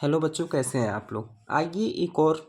Hello बच्चों, कैसे हैं आप लोग। आइए एक और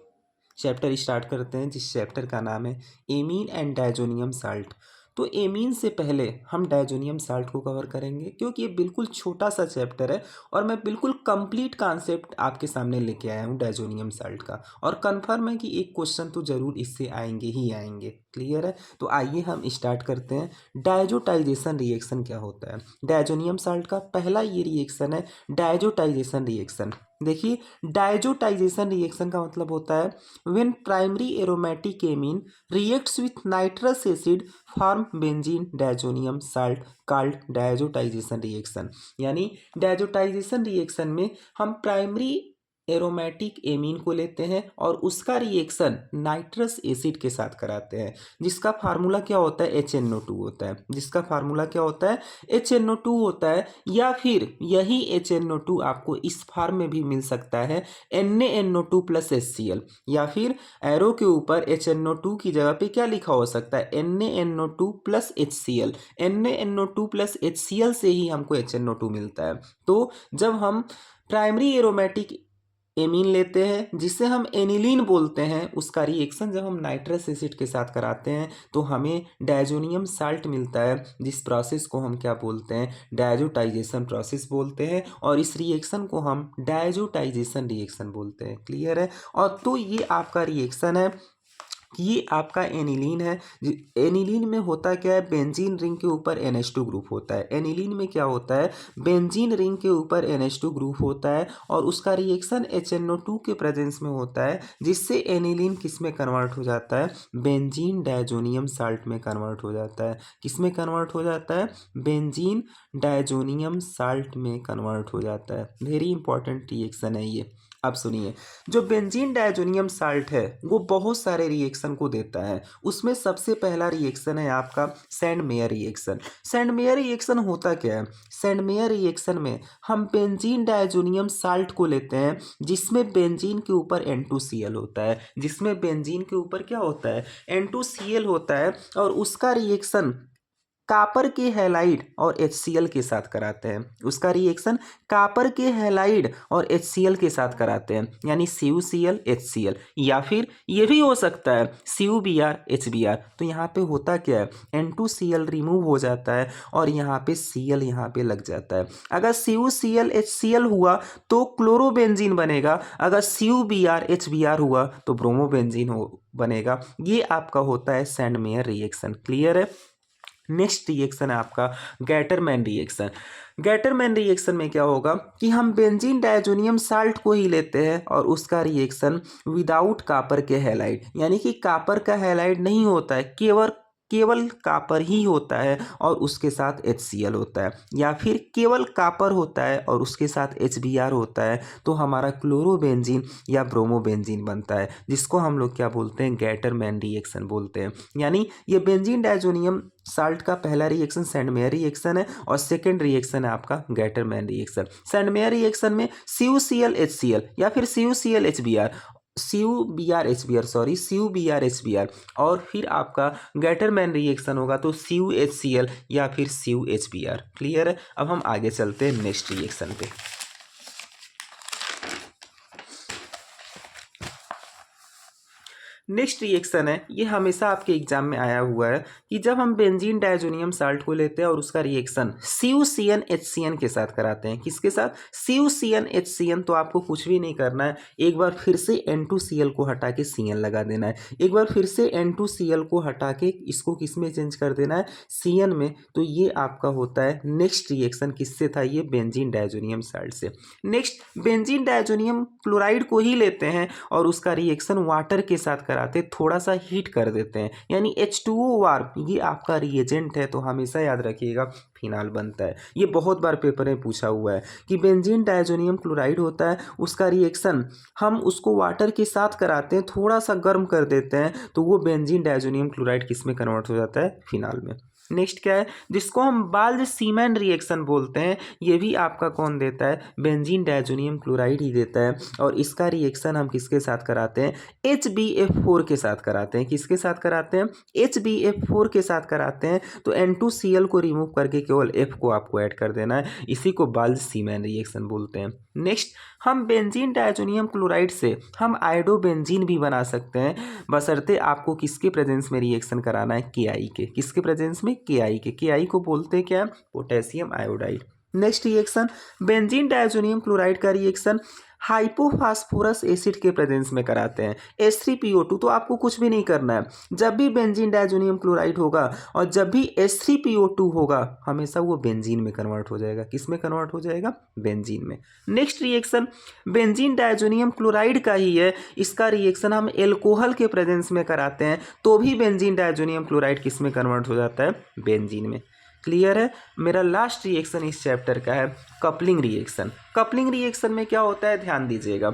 चैप्टर स्टार्ट करते हैं, जिस चैप्टर का नाम है एमीन एंड डायजोनियम साल्ट। तो एमीन से पहले हम डायजोनियम साल्ट को कवर करेंगे, क्योंकि ये बिल्कुल छोटा सा चैप्टर है और मैं बिल्कुल कंप्लीट कॉन्सेप्ट आपके सामने लेके आया हूँ डायजोनियम साल्ट का। और कंफर्म है कि एक क्वेश्चन तो ज़रूर इससे आएंगे ही आएंगे। क्लियर है। तो आइए हम स्टार्ट करते हैं। डायजोटाइजेशन रिएक्शन क्या होता है। डायजोनियम साल्ट का पहला ये रिएक्शन है डायजोटाइजेशन रिएक्शन। देखिए, डायजोटाइजेशन रिएक्शन का मतलब होता है when primary aromatic amine reacts with nitrous acid form benzene diazonium salt called डायजोटाइजेशन reaction. यानी डायजोटाइजेशन रिएक्शन में हम प्राइमरी एरोमेटिक एमीन को लेते हैं और उसका रिएक्शन नाइट्रस एसिड के साथ कराते हैं, जिसका फार्मूला क्या होता है, HNO2 होता है। जिसका फार्मूला क्या होता है, HNO2 होता है। या फिर यही HNO2 आपको इस फार्म में भी मिल सकता है, NaNO2 प्लस HCl। या फिर एरो के ऊपर HNO2 की जगह पे क्या लिखा हो सकता है, NaNO2 plus HCl। NaNO2 plus HCl से ही हमको HNO2 मिलता है। तो जब हम प्राइमरी एरोमेटिक एमीन लेते हैं, जिसे हम एनिलीन बोलते हैं, उसका रिएक्शन जब हम नाइट्रस एसिड के साथ कराते हैं तो हमें डायजोनियम साल्ट मिलता है, जिस प्रोसेस को हम क्या बोलते हैं, डायजोटाइजेशन प्रोसेस बोलते हैं। और इस रिएक्शन को हम डायजोटाइजेशन रिएक्शन बोलते हैं। क्लियर है। और तो ये आपका रिएक्शन है, ये आपका एनिलीन है। एनिलीन में होता क्या है, बेंजीन रिंग के ऊपर NH2 ग्रुप होता है। एनिलीन में क्या होता है, बेंजीन रिंग के ऊपर NH2 ग्रुप होता है और उसका रिएक्शन HNO2 के प्रेजेंस में होता है, जिससे एनिलीन किस में कन्वर्ट हो जाता है, बेंजीन डायजोनियम साल्ट में कन्वर्ट हो जाता है। किस में कन्वर्ट हो जाता है, बेंजीन डायजोनियम साल्ट में कन्वर्ट हो जाता है। वेरी इंपॉर्टेंट रिएक्शन है ये। अब सुनिए, जो बेंजीन डायजोनियम साल्ट है वो बहुत सारे रिएक्शन को देता है। उसमें सबसे पहला रिएक्शन है आपका सैंडमेयर रिएक्शन। सैंडमेयर रिएक्शन होता क्या है, सैंडमेयर रिएक्शन में हम बेंजीन डायजोनियम साल्ट को लेते हैं, जिसमें बेंजीन के ऊपर N2Cl होता है। जिसमें बेंजीन के ऊपर क्या होता है, N2Cl होता है। और उसका रिएक्शन कापर के हैलाइड और HCl के साथ कराते हैं। उसका रिएक्शन कापर के हैलाइड और HCl के साथ कराते हैं, यानी CuCl HCl। या फिर ये भी हो सकता है CuBr HBr। तो यहाँ पे होता क्या है, N2Cl रिमूव हो जाता है और यहाँ पे Cl यहाँ पे लग जाता है। अगर CuCl HCl हुआ तो क्लोरोबेंजीन बनेगा, अगर CuBr HBr हुआ तो ब्रोमोबेंजीन बनेगा। ये आपका होता है सैंडमेयर रिएक्शन। क्लियर है। नेक्स्ट रिएक्शन है आपका गैटरमैन रिएक्शन। गैटरमैन रिएक्शन में क्या होगा कि हम बेंजीन डायजोनियम साल्ट को ही लेते हैं और उसका रिएक्शन विदाउट कापर के हैलाइड, यानी कि कापर का हैलाइड नहीं होता है, केवल केवल कापर ही होता है और उसके साथ HCl होता है। या फिर केवल कापर होता है और उसके साथ HBr होता है, तो हमारा क्लोरोबेंजीन या ब्रोमोबेंजीन बनता है, जिसको हम लोग क्या बोलते हैं, गैटरमैन रिएक्शन बोलते हैं। यानी ये बेंजीन डायजोनियम साल्ट का पहला रिएक्शन सैंडमेयर रिएक्शन है और सेकेंड रिएक्शन है आपका गैटरमैन रिएक्शन। सैंडमेयर रिएक्शन में CuCl HCl या फिर CuCl HBr, CuBr HBr। और फिर आपका गैटरमैन रिएक्शन होगा तो CuHCl या फिर CuHBr। क्लियर है। अब हम आगे चलते हैं नेक्स्ट रिएक्शन पे। नेक्स्ट रिएक्शन है, ये हमेशा आपके एग्जाम में आया हुआ है कि जब हम बेंजीन डायजोनियम साल्ट को लेते हैं और उसका रिएक्शन CuCN HCN के साथ कराते हैं। किसके साथ, CuCN HCN। तो आपको कुछ भी नहीं करना है, एक बार फिर से N2Cl को हटा के Cn लगा देना है। एक बार फिर से N2Cl को हटा के इसको किस में चेंज कर देना है, Cn में। तो ये आपका होता है नेक्स्ट रिएक्शन। किससे था ये, बेंजीन डायजोनियम साल्ट से। नेक्स्ट बेंजीन डायजोनियम क्लोराइड को ही लेते हैं और उसका रिएक्शन वाटर के साथ कराते, थोड़ा सा हीट कर देते हैं, यानी H2O वार्म। ये आपका रिएजेंट है, तो हमेशा याद रखिएगा फिनाल बनता है। ये बहुत बार पेपर में पूछा हुआ है कि बेंजीन डायजोनियम क्लोराइड होता है, उसका रिएक्शन हम उसको वाटर के साथ कराते हैं, थोड़ा सा गर्म कर देते हैं, तो वो बेंजीन डायजोनियम क्लोराइड किस में कन्वर्ट हो जाता है, फिनाल में। नेक्स्ट क्या है, जिसको हम बाल्ज सीमैन रिएक्शन बोलते हैं, ये भी आपका कौन देता है, बेंजीन डायजोनियम क्लोराइड ही देता है। और इसका रिएक्शन हम किसके साथ कराते हैं, HbF4 के साथ कराते हैं। किसके साथ कराते हैं, HbF4 के साथ कराते हैं। तो N2Cl को रिमूव करके केवल F को आपको ऐड कर देना है, इसी को बाल्ज सीमैन रिएक्शन बोलते हैं। नेक्स्ट हम बेंजीन डायजोनियम क्लोराइड से हम आयोडोबेंजीन भी बना सकते हैं, बशर्ते आपको किसके प्रेजेंस में रिएक्शन कराना है, KI के। किसके प्रेजेंस में? KI के। KI को बोलते हैं क्या? Potassium iodide. Next reaction benzene diazonium chloride का रिएक्शन हाइपोफास्फोरस एसिड के प्रेजेंस में कराते हैं, H3PO2। तो आपको कुछ भी नहीं करना है, जब भी बेंजीन डायजोनियम क्लोराइड होगा और जब भी H3PO2 होगा, हमेशा वो बेंजीन में कन्वर्ट हो जाएगा। किस में कन्वर्ट हो जाएगा? बेंजीन में। Next reaction benzene diazonium chloride का ही है, इसका रिएक्शन हम एल्कोहल के प्रेजेंस में कराते हैं, तो भी बेंजीन डायजोनियम क्लोराइड किस में कन्वर्ट हो जाता है? बेंजीन में। क्लियर है? मेरा लास्ट रिएक्शन इस चैप्टर का है कपलिंग रिएक्शन। कपलिंग रिएक्शन में क्या होता है, ध्यान दीजिएगा,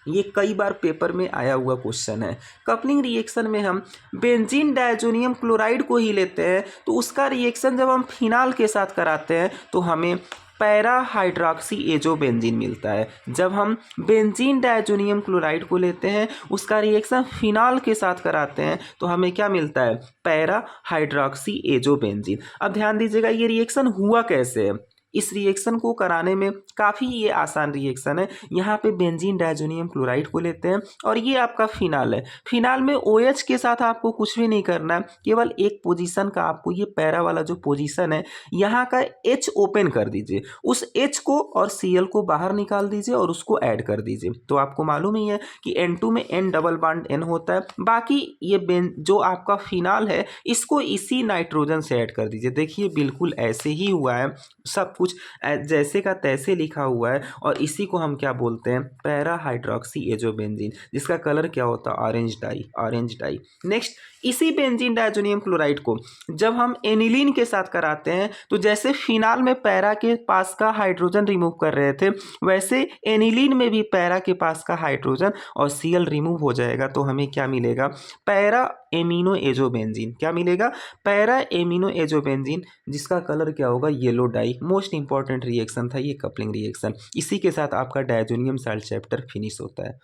ये कई बार पेपर में आया हुआ क्वेश्चन है। कपलिंग रिएक्शन में हम बेंजीन डायजोनियम क्लोराइड को ही लेते हैं, तो उसका रिएक्शन जब हम फिनाल के साथ कराते हैं तो हमें पैरा हाइड्रॉक्सी एजोबेंजीन मिलता है। जब हम बेंजीन डायजोनियम क्लोराइड को लेते हैं, उसका रिएक्शन फिनाल के साथ कराते हैं, तो हमें क्या मिलता है? Para hydroxy azobenzene. अब ध्यान दीजिएगा, ये रिएक्शन हुआ कैसे है। इस रिएक्शन को कराने में काफ़ी ये आसान रिएक्शन है। यहाँ पे बेंजीन डायजोनियम क्लोराइड को लेते हैं और ये आपका फिनाल है। फिनाल में OH के साथ आपको कुछ भी नहीं करना है, केवल एक पोजीशन का आपको ये पैरा वाला जो पोजीशन है यहाँ का H ओपन कर दीजिए, उस H को और Cl को बाहर निकाल दीजिए और उसको ऐड कर दीजिए। तो आपको मालूम ही है कि N2 में N डबल बॉन्ड N होता है। बाकी ये जो आपका फिनाल है इसको इसी नाइट्रोजन से ऐड कर दीजिए। देखिए बिल्कुल ऐसे ही हुआ है, सब कुछ जैसे का तैसे लिखा हुआ है, और इसी को हम क्या बोलते हैं? पैरा हाइड्रॉक्सी एजोबेंजीन, जिसका कलर क्या होता है? Orange dye, orange dye. Next इसी बेंजीन डायजोनियम क्लोराइड को जब हम एनिलीन के साथ कराते हैं, तो जैसे फिनाल में पैरा के पास का हाइड्रोजन रिमूव कर रहे थे, वैसे एनिलीन में भी पैरा के पास का हाइड्रोजन और Cl रिमूव हो जाएगा, तो हमें क्या मिलेगा? Para amino azobenzene. क्या मिलेगा? पैरा एमिनो एजोबेंजीन, जिसका कलर क्या होगा? Yellow die. Most important reaction था ये कपलिंग रिएक्शन। इसी के साथ आपका डायजोनियम साल्ट चैप्टर फिनिश होता है।